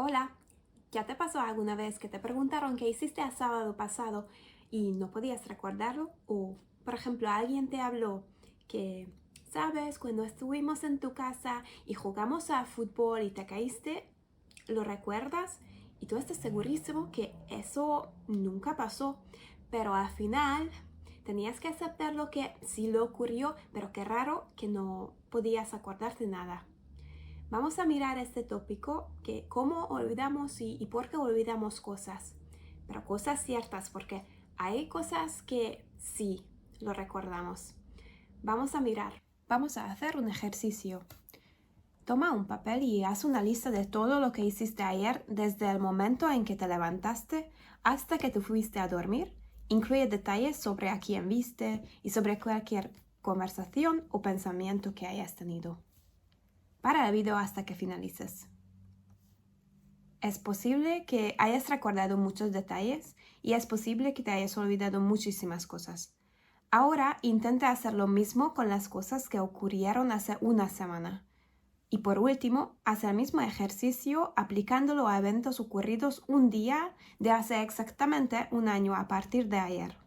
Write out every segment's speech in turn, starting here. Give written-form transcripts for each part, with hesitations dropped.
Hola, ¿ya te pasó alguna vez que te preguntaron qué hiciste el sábado pasado y no podías recordarlo? O, por ejemplo, alguien te habló que, sabes, cuando estuvimos en tu casa y jugamos a fútbol y te caíste, ¿lo recuerdas? Y tú estás segurísimo que eso nunca pasó, pero al final tenías que aceptar lo que sí lo ocurrió, pero qué raro que no podías acordarte nada. Vamos a mirar este tópico, que cómo olvidamos y por qué olvidamos cosas, pero cosas ciertas, porque hay cosas que sí lo recordamos. Vamos a mirar. Vamos a hacer un ejercicio. Toma un papel y haz una lista de todo lo que hiciste ayer desde el momento en que te levantaste hasta que te fuiste a dormir. Incluye detalles sobre a quién viste y sobre cualquier conversación o pensamiento que hayas tenido. Para el video hasta que finalices. Es posible que hayas recordado muchos detalles y es posible que te hayas olvidado muchísimas cosas. Ahora intenta hacer lo mismo con las cosas que ocurrieron hace una semana. Y por último, haz el mismo ejercicio aplicándolo a eventos ocurridos un día de hace exactamente un año a partir de ayer.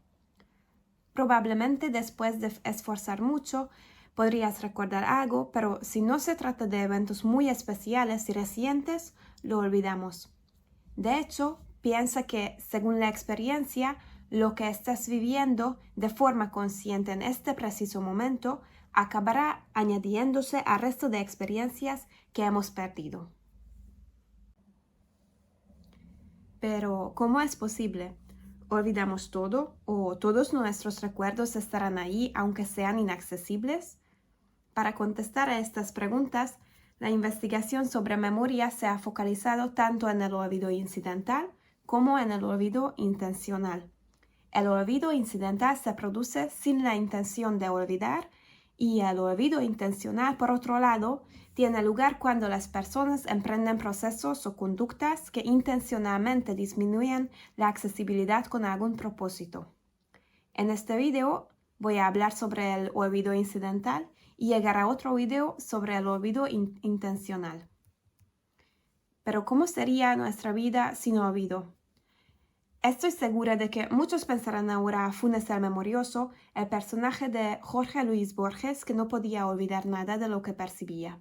Probablemente después de esforzar mucho, podrías recordar algo, pero si no se trata de eventos muy especiales y recientes, lo olvidamos. De hecho, piensa que, según la experiencia, lo que estás viviendo de forma consciente en este preciso momento acabará añadiéndose al resto de experiencias que hemos perdido. Pero, ¿cómo es posible? ¿Olvidamos todo o todos nuestros recuerdos estarán ahí aunque sean inaccesibles? Para contestar a estas preguntas, la investigación sobre memoria se ha focalizado tanto en el olvido incidental como en el olvido intencional. El olvido incidental se produce sin la intención de olvidar y el olvido intencional, por otro lado, tiene lugar cuando las personas emprenden procesos o conductas que intencionalmente disminuyen la accesibilidad con algún propósito. En este video voy a hablar sobre el olvido incidental y llegar a otro video sobre el olvido intencional. Pero ¿cómo sería nuestra vida sin olvido? Estoy segura de que muchos pensarán ahora a Funes el Memorioso, el personaje de Jorge Luis Borges que no podía olvidar nada de lo que percibía.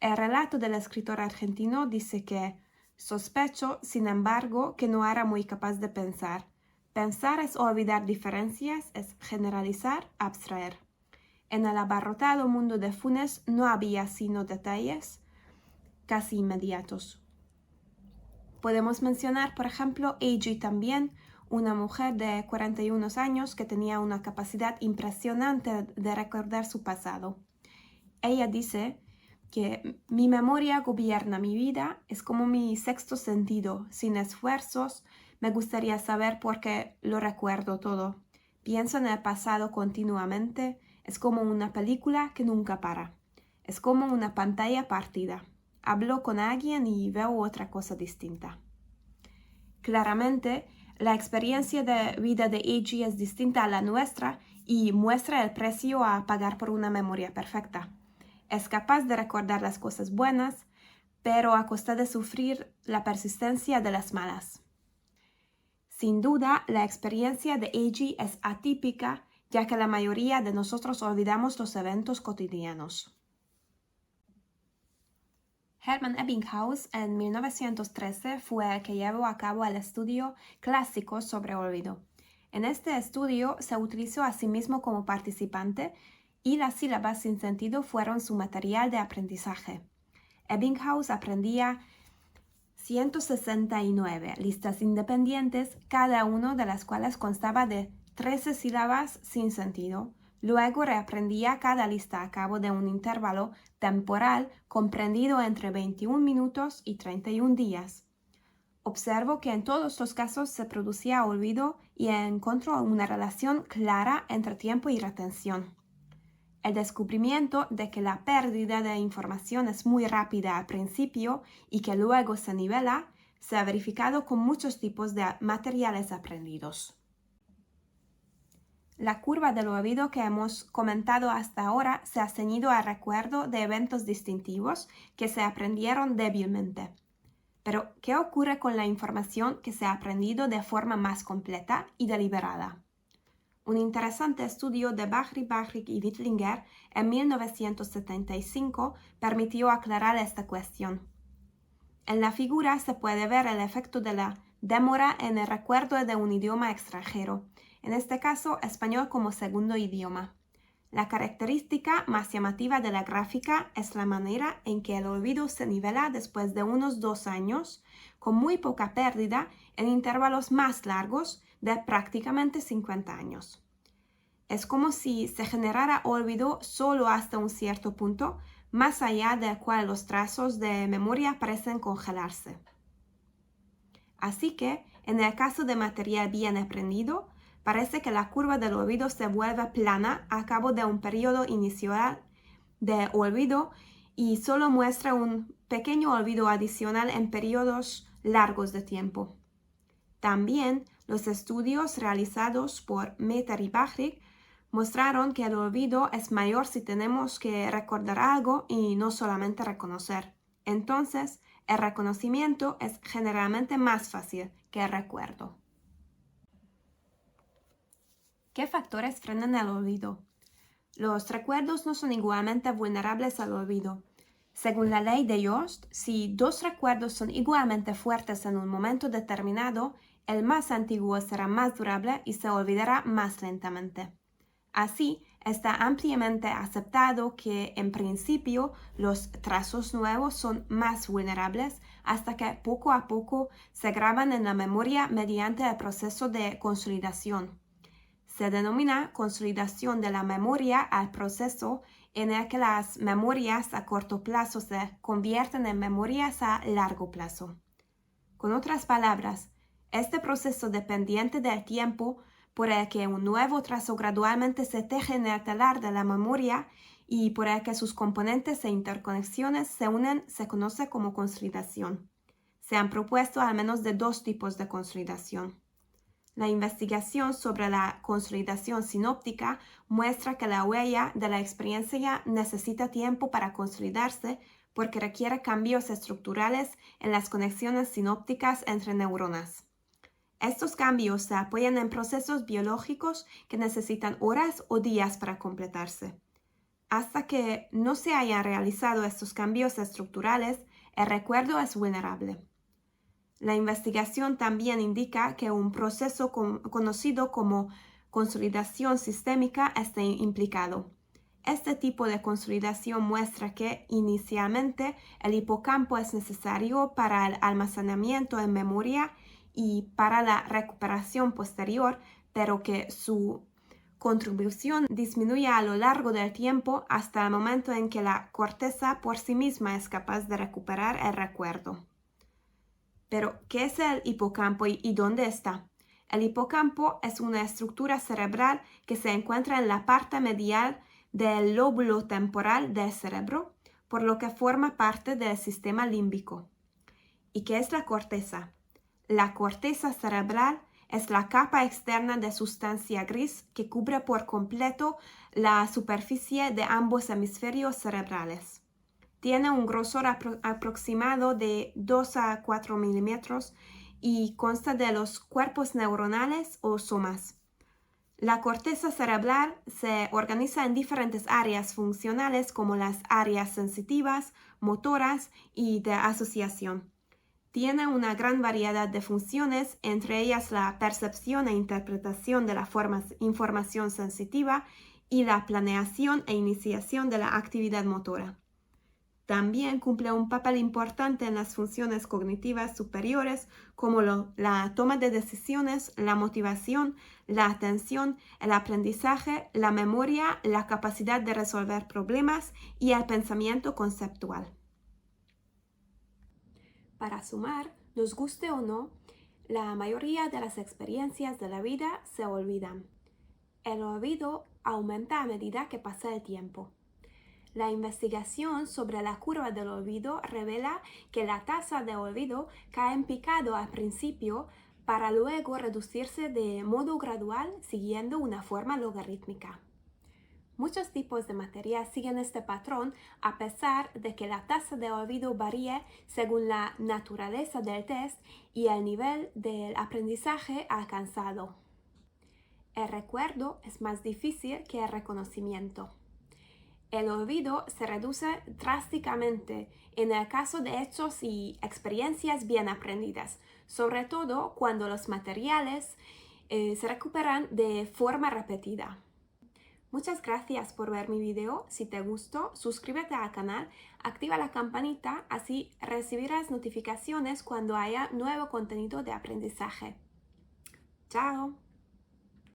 El relato del escritor argentino dice que sospecho, sin embargo, que no era muy capaz de pensar. Pensar es olvidar diferencias, es generalizar, abstraer. En el abarrotado mundo de Funes no había sino detalles casi inmediatos. Podemos mencionar, por ejemplo, Eiji también, una mujer de 41 años que tenía una capacidad impresionante de recordar su pasado. Ella dice que mi memoria gobierna mi vida, es como mi sexto sentido, sin esfuerzos, me gustaría saber por qué lo recuerdo todo. Pienso en el pasado continuamente, es como una película que nunca para, es como una pantalla partida. Hablo con alguien y veo otra cosa distinta. Claramente, la experiencia de vida de Eiji es distinta a la nuestra y muestra el precio a pagar por una memoria perfecta. Es capaz de recordar las cosas buenas, pero a costa de sufrir la persistencia de las malas. Sin duda, la experiencia de Eiji es atípica, ya que la mayoría de nosotros olvidamos los eventos cotidianos. Hermann Ebbinghaus en 1913 fue el que llevó a cabo el estudio clásico sobre olvido. En este estudio se utilizó a sí mismo como participante y las sílabas sin sentido fueron su material de aprendizaje. Ebbinghaus aprendía 169 listas independientes, cada una de las cuales constaba de 13 sílabas sin sentido. Luego reaprendía cada lista a cabo de un intervalo temporal comprendido entre 21 minutos y 31 días. Observo que en todos los casos se producía olvido y encontró una relación clara entre tiempo y retención. El descubrimiento de que la pérdida de información es muy rápida al principio y que luego se nivela, se ha verificado con muchos tipos de materiales aprendidos. La curva del olvido que hemos comentado hasta ahora se ha ceñido al recuerdo de eventos distintivos que se aprendieron débilmente. Pero, ¿qué ocurre con la información que se ha aprendido de forma más completa y deliberada? Un interesante estudio de Bahri y Wittlinger en 1975 permitió aclarar esta cuestión. En la figura se puede ver el efecto de la demora en el recuerdo de un idioma extranjero, en este caso español como segundo idioma. La característica más llamativa de la gráfica es la manera en que el olvido se nivela después de unos 2 años, con muy poca pérdida en intervalos más largos de prácticamente 50 años. Es como si se generara olvido solo hasta un cierto punto, más allá del cual los trazos de memoria parecen congelarse. Así que, en el caso de material bien aprendido, parece que la curva del olvido se vuelve plana a cabo de un periodo inicial de olvido y solo muestra un pequeño olvido adicional en periodos largos de tiempo. También los estudios realizados por Meter y Bahri mostraron que el olvido es mayor si tenemos que recordar algo y no solamente reconocer. Entonces, el reconocimiento es generalmente más fácil que el recuerdo. ¿Qué factores frenan el olvido? Los recuerdos no son igualmente vulnerables al olvido. Según la ley de Yost, si 2 recuerdos son igualmente fuertes en un momento determinado, el más antiguo será más durable y se olvidará más lentamente. Así, está ampliamente aceptado que, en principio, los trazos nuevos son más vulnerables hasta que poco a poco se graban en la memoria mediante el proceso de consolidación. Se denomina consolidación de la memoria al proceso en el que las memorias a corto plazo se convierten en memorias a largo plazo. Con otras palabras, este proceso dependiente del tiempo por el que un nuevo trazo gradualmente se teje en el telar de la memoria y por el que sus componentes e interconexiones se unen se conoce como consolidación. Se han propuesto al menos de 2 tipos de consolidación. La investigación sobre la consolidación sinóptica muestra que la huella de la experiencia necesita tiempo para consolidarse porque requiere cambios estructurales en las conexiones sinópticas entre neuronas. Estos cambios se apoyan en procesos biológicos que necesitan horas o días para completarse. Hasta que no se hayan realizado estos cambios estructurales, el recuerdo es vulnerable. La investigación también indica que un proceso conocido como consolidación sistémica está implicado. Este tipo de consolidación muestra que inicialmente el hipocampo es necesario para el almacenamiento en memoria y para la recuperación posterior, pero que su contribución disminuye a lo largo del tiempo hasta el momento en que la corteza por sí misma es capaz de recuperar el recuerdo. Pero, ¿qué es el hipocampo y dónde está? El hipocampo es una estructura cerebral que se encuentra en la parte medial del lóbulo temporal del cerebro, por lo que forma parte del sistema límbico. ¿Y qué es la corteza? La corteza cerebral es la capa externa de sustancia gris que cubre por completo la superficie de ambos hemisferios cerebrales. Tiene un grosor aproximado de 2 a 4 milímetros y consta de los cuerpos neuronales o somas. La corteza cerebral se organiza en diferentes áreas funcionales como las áreas sensitivas, motoras y de asociación. Tiene una gran variedad de funciones, entre ellas la percepción e interpretación de la información sensitiva y la planeación e iniciación de la actividad motora. También cumple un papel importante en las funciones cognitivas superiores como la toma de decisiones, la motivación, la atención, el aprendizaje, la memoria, la capacidad de resolver problemas y el pensamiento conceptual. Para sumar, nos guste o no, la mayoría de las experiencias de la vida se olvidan. El olvido aumenta a medida que pasa el tiempo. La investigación sobre la curva del olvido revela que la tasa de olvido cae en picado al principio para luego reducirse de modo gradual siguiendo una forma logarítmica. Muchos tipos de materia siguen este patrón a pesar de que la tasa de olvido varíe según la naturaleza del test y el nivel del aprendizaje alcanzado. El recuerdo es más difícil que el reconocimiento. El olvido se reduce drásticamente en el caso de hechos y experiencias bien aprendidas, sobre todo cuando los materiales se recuperan de forma repetida. Muchas gracias por ver mi video. Si te gustó, suscríbete al canal, activa la campanita, así recibirás notificaciones cuando haya nuevo contenido de aprendizaje. ¡Chao!